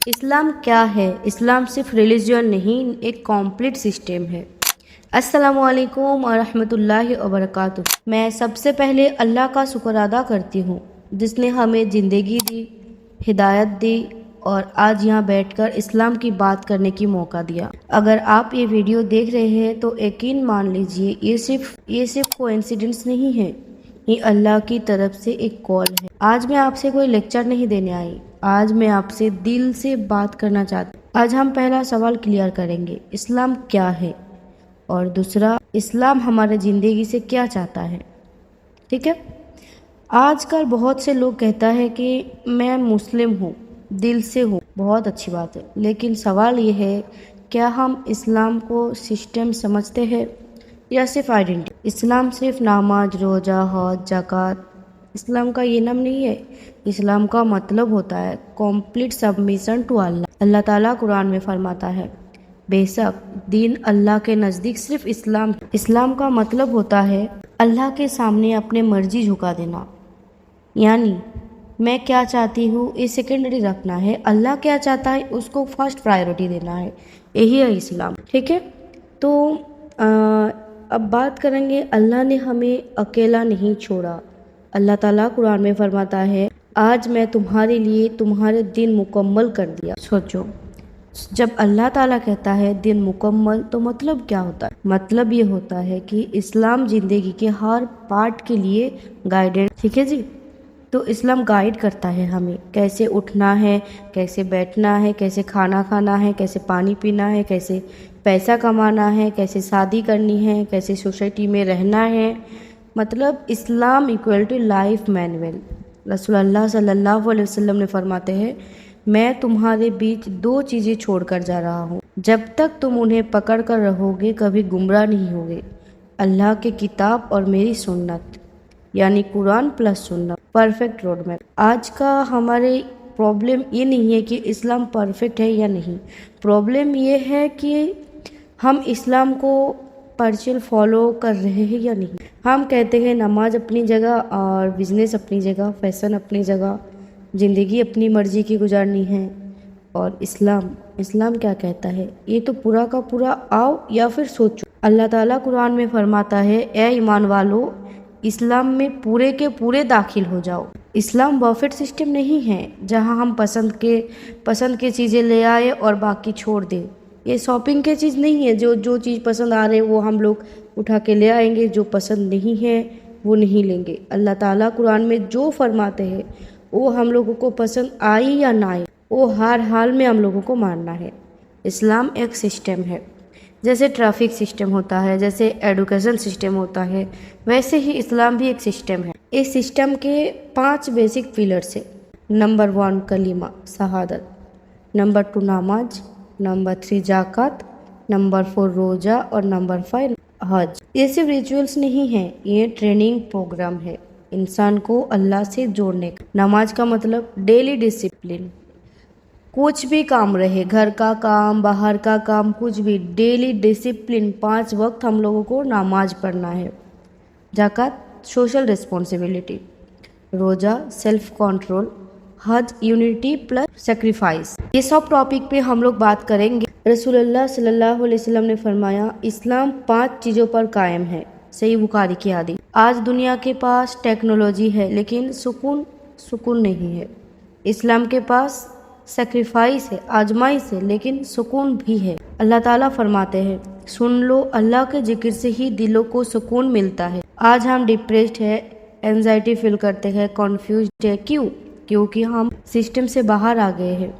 اسلام کیا ہے؟ اسلام صرف ریلیجن نہیں، ایک کمپلیٹ سسٹم ہے۔ السلام علیکم ورحمۃ اللہ وبرکاتہ۔ میں سب سے پہلے اللہ کا شکر ادا کرتی ہوں جس نے ہمیں زندگی دی، ہدایت دی اور آج یہاں بیٹھ کر اسلام کی بات کرنے کی موقع دیا۔ اگر آپ یہ ویڈیو دیکھ رہے ہیں تو یقین مان لیجئے یہ صرف کوئنسیڈنس نہیں ہے، یہ اللہ کی طرف سے ایک کال ہے۔ آج میں آپ سے کوئی لیکچر نہیں دینے آئی، آج میں آپ سے دل سے بات کرنا چاہتی ہوں۔ آج ہم پہلا سوال کلیئر کریں گے، اسلام کیا ہے، اور دوسرا اسلام ہمارے زندگی سے کیا چاہتا ہے۔ ٹھیک ہے؟ آج کل بہت سے لوگ کہتا ہے کہ میں مسلم ہوں، دل سے ہوں، بہت اچھی بات ہے، لیکن سوال یہ ہے کیا ہم اسلام کو سسٹم سمجھتے ہیں یا صرف آئیڈینٹی؟ اسلام صرف نماز، روزہ، حج، زکوٰۃ، اسلام کا یہ نام نہیں ہے۔ اسلام کا مطلب ہوتا ہے کمپلیٹ سبمیشن ٹو اللہ۔ اللہ تعالیٰ قرآن میں فرماتا ہے بے شک دین اللہ کے نزدیک صرف اسلام ہے۔ اسلام کا مطلب ہوتا ہے اللہ کے سامنے اپنے مرضی جھکا دینا، یعنی میں کیا چاہتی ہوں یہ سیکنڈری رکھنا ہے، اللہ کیا چاہتا ہے اس کو فرسٹ پرائیورٹی دینا ہے، یہی ہے اسلام۔ ٹھیک ہے؟ تو اب بات کریں گے، اللہ نے ہمیں اکیلا نہیں چھوڑا۔ اللہ تعالیٰ قرآن میں فرماتا ہے آج میں تمہارے لیے تمہارے دن مکمل کر دیا۔ سوچو، جب اللہ تعالیٰ کہتا ہے دن مکمل تو مطلب کیا ہوتا ہے؟ مطلب یہ ہوتا ہے کہ اسلام زندگی کے ہر پارٹ کے لیے گائیڈنس۔ ٹھیک ہے جی؟ تو اسلام گائیڈ کرتا ہے ہمیں کیسے اٹھنا ہے، کیسے بیٹھنا ہے، کیسے کھانا کھانا ہے، کیسے پانی پینا ہے، کیسے پیسہ کمانا ہے، کیسے شادی کرنی ہے، کیسے سوسائٹی میں رہنا ہے۔ مطلب اسلام ایکول ٹو لائف مینول۔ رسول اللہ صلی اللہ علیہ وسلم نے فرماتے ہیں میں تمہارے بیچ دو چیزیں چھوڑ کر جا رہا ہوں، جب تک تم انہیں پکڑ کر رہو گے کبھی گمراہ نہیں ہوگے، اللہ کی کتاب اور میری سنت، یعنی قرآن پلس سنت، پرفیکٹ روڈ میپ۔ آج کا ہمارے پرابلم یہ نہیں ہے کہ اسلام پرفیکٹ ہے یا نہیں، پرابلم یہ ہے کہ ہم اسلام کو پرچل فالو کر رہے ہیں یا نہیں۔ ہم کہتے ہیں نماز اپنی جگہ اور بزنس اپنی جگہ، فیشن اپنی جگہ، زندگی اپنی مرضی کی گزارنی ہے، اور اسلام کیا کہتا ہے یہ تو پورا کا پورا آؤ یا پھر سوچو۔ اللہ تعالیٰ قرآن میں فرماتا ہے اے ایمان والو اسلام میں پورے کے پورے داخل ہو جاؤ۔ اسلام بفیٹ سسٹم نہیں ہے جہاں ہم پسند کے چیزیں لے آئے اور باقی چھوڑ دیں۔ یہ شاپنگ کی چیز نہیں ہے، جو چیز پسند آ رہے وہ ہم لوگ اٹھا کے لے آئیں گے، جو پسند نہیں ہے وہ نہیں لیں گے۔ اللہ تعالیٰ قرآن میں جو فرماتے ہیں وہ ہم لوگوں کو پسند آئی یا نہ آئی وہ ہر حال میں ہم لوگوں کو ماننا ہے۔ اسلام ایک سسٹم ہے، جیسے ٹریفک سسٹم ہوتا ہے، جیسے ایڈوکیشن سسٹم ہوتا ہے، ویسے ہی اسلام بھی ایک سسٹم ہے۔ اس سسٹم کے 5 بیسک پلرز ہیں۔ نمبر 1 کلمہ شہادت، نمبر 2 نماز، نمبر 3 زکوٰۃ، نمبر 4 روزہ اور نمبر 5 حج۔ یہ صرف ریچولز نہیں ہیں، یہ ٹریننگ پروگرام ہے انسان کو اللہ سے جوڑنے کا۔ نماز کا مطلب ڈیلی ڈسپلن، کچھ بھی کام رہے، گھر کا کام، باہر کا کام، کچھ بھی ڈیلی ڈسپلن، 5 وقت ہم لوگوں کو نماز پڑھنا ہے۔ زکوٰۃ سوشل ریسپانسبلٹی، روزہ سیلف کنٹرول، حج یونٹی پلس سیکریفائس۔ یہ سب ٹاپک پہ ہم لوگ بات کریں گے۔ رسول اللہ صلی اللہ علیہ وسلم نے فرمایا اسلام 5 چیزوں پر قائم ہے، صحیح بخاری کی حدیث۔ آج دنیا کے پاس ٹیکنالوجی ہے لیکن سکون نہیں ہے۔ اسلام کے پاس سیکریفائس ہے، آزمائش ہے، لیکن سکون بھی ہے۔ اللہ تعالیٰ فرماتے ہیں سن لو اللہ کے ذکر سے ہی دلوں کو سکون ملتا ہے۔ آج ہم ڈپریسڈ ہے، اینزائٹی فیل کرتے ہیں، کنفیوزڈ ہے، کیونکہ ہم سسٹم سے باہر آ گئے ہیں۔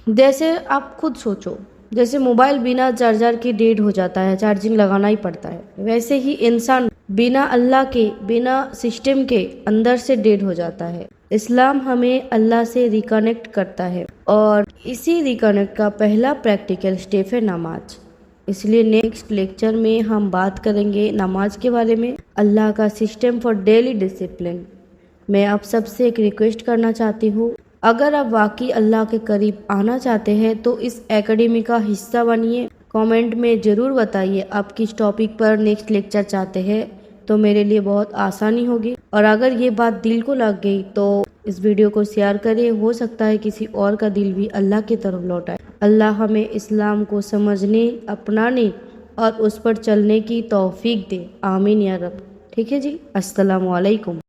جیسے آپ خود سوچو، جیسے موبائل بنا چارجر کے ڈیڈ ہو جاتا ہے، چارجنگ لگانا ہی پڑتا ہے، ویسے ہی انسان بنا اللہ کے، بنا سسٹم کے اندر سے ڈیڈ ہو جاتا ہے۔ اسلام ہمیں اللہ سے ریکنیکٹ کرتا ہے، اور اسی ریکنیکٹ کا پہلا پریکٹیکل اسٹیپ ہے نماز۔ اس لیے نیکسٹ لیکچر میں ہم بات کریں گے نماز کے بارے میں، اللہ کا سسٹم فار ڈیلی ڈسپلن۔ میں آپ سب سے ایک ریکویسٹ کرنا چاہتی ہوں، اگر آپ واقعی اللہ کے قریب آنا چاہتے ہیں تو اس اکیڈمی کا حصہ بنیے۔ کامنٹ میں ضرور بتائیے آپ کس ٹاپک پر نیکسٹ لیکچر چاہتے ہیں، تو میرے لیے بہت آسانی ہوگی، اور اگر یہ بات دل کو لگ گئی تو اس ویڈیو کو شیئر کریں، ہو سکتا ہے کسی اور کا دل بھی اللہ کی طرف لوٹائے۔ اللہ ہمیں اسلام کو سمجھنے، اپنانے اور اس پر چلنے کی توفیق دے، آمین یا رب۔ ٹھیک ہے جی، السلام علیکم۔